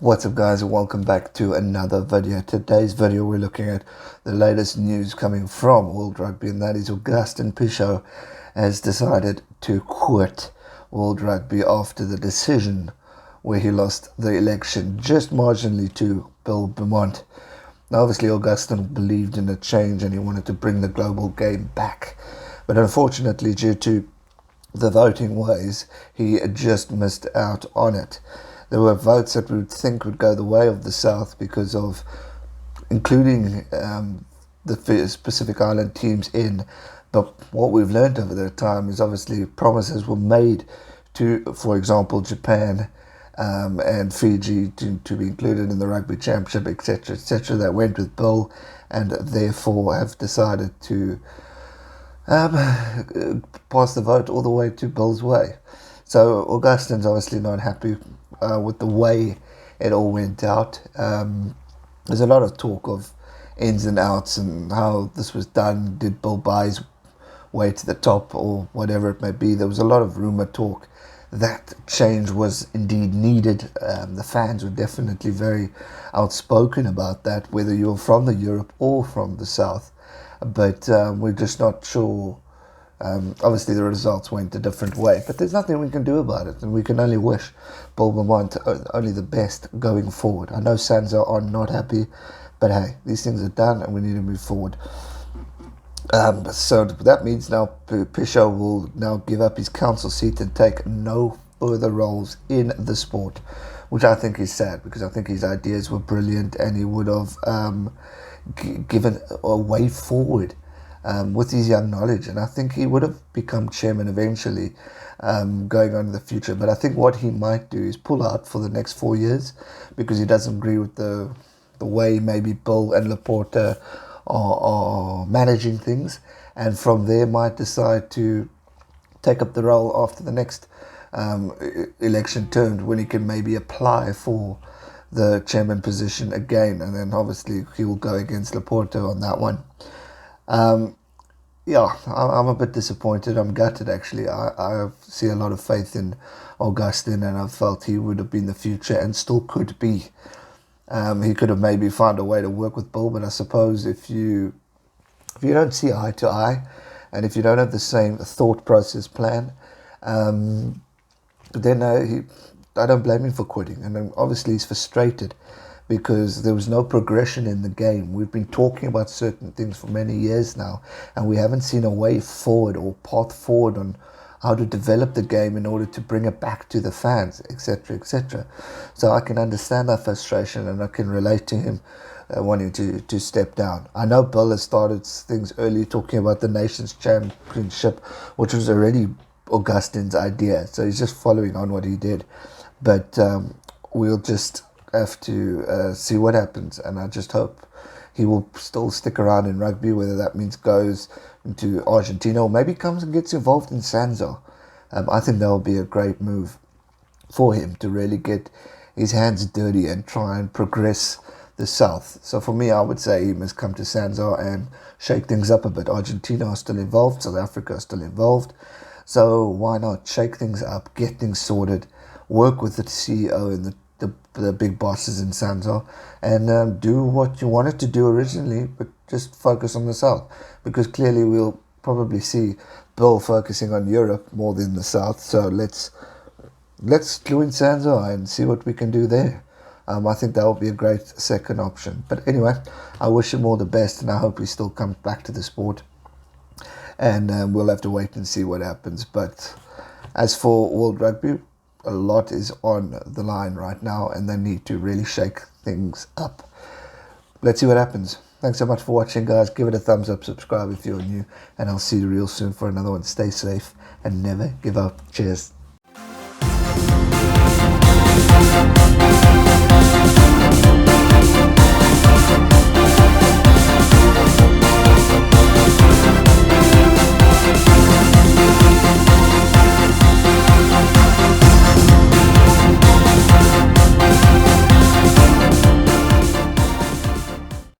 What's up guys, and welcome back to another video. Today's video we're looking at the latest news coming from World Rugby, and that is Agustin Pichot has decided to quit World Rugby after the decision where he lost the election just marginally to Bill Beaumont. Now obviously Agustin believed in a change and he wanted to bring the global game back, but unfortunately due to the voting ways he just missed out on it. There were votes that we would think would go the way of the South because of including the Pacific Island teams in. But what we've learned over that time is obviously promises were made to, for example, Japan and Fiji to be included in the Rugby Championship, etc., that went with Bill and therefore have decided to pass the vote all the way to Bill's way. So Augustin's obviously not happy with the way it all went out. There's a lot of talk of ins and outs and how this was done. Did Bill buy his way to the top or whatever it may be? There was a lot of rumour talk that change was indeed needed. The fans were definitely very outspoken about that, whether you're from the Europe or from the South. But we're just not sure. Obviously the results went a different way, but there's nothing we can do about it, and we can only wish Bill Beaumont only the best going forward. I know Sansa are not happy, but hey, these things are done and we need to move forward. So that means now Pichot will now give up his council seat and take no further roles in the sport, which I think is sad, because I think his ideas were brilliant and he would have given a way forward with his young knowledge, and I think he would have become chairman eventually, going on in the future. But I think what he might do is pull out for the next 4 years, because he doesn't agree with the way maybe Bill and Laporta are managing things, and from there might decide to take up the role after the next election term, when he can maybe apply for the chairman position again, and then obviously he will go against Laporta on that one. Yeah, I'm a bit disappointed. I'm gutted, actually. I see a lot of faith in Agustin, and I felt he would have been the future and still could be. He could have maybe found a way to work with Bill, but I suppose if you don't see eye to eye, and if you don't have the same thought process plan, then I don't blame him for quitting. And then obviously he's frustrated because there was no progression in the game. We've been talking about certain things for many years now, and we haven't seen a way forward or path forward on how to develop the game in order to bring it back to the fans, etc., etc. So I can understand that frustration, and I can relate to him wanting to step down. I know Bill has started things early, talking about the Nations Championship, which was already Augustin's idea, so he's just following on what he did. But we'll just have to see what happens, and I just hope he will still stick around in rugby, whether that means goes into Argentina or maybe comes and gets involved in Sansa. I think that will be a great move for him to really get his hands dirty and try and progress the South. So for me, I would say he must come to Sansa and shake things up a bit. Argentina are still involved, South Africa are still involved, so why not shake things up, get things sorted, work with the CEO and the big bosses in Sansa, and do what you wanted to do originally, but just focus on the South, because clearly we'll probably see Bill focusing on Europe more than the South. So let's glue in Sansa and see what we can do there. I think that would be a great second option. But anyway, I wish him all the best, and I hope he still comes back to the sport, and we'll have to wait and see what happens. But as for World Rugby, a lot is on the line right now, and they need to really shake things up. Let's see what happens. Thanks so much for watching, guys. Give it a thumbs up, subscribe if you're new, and I'll see you real soon for another one. Stay safe and never give up. Cheers.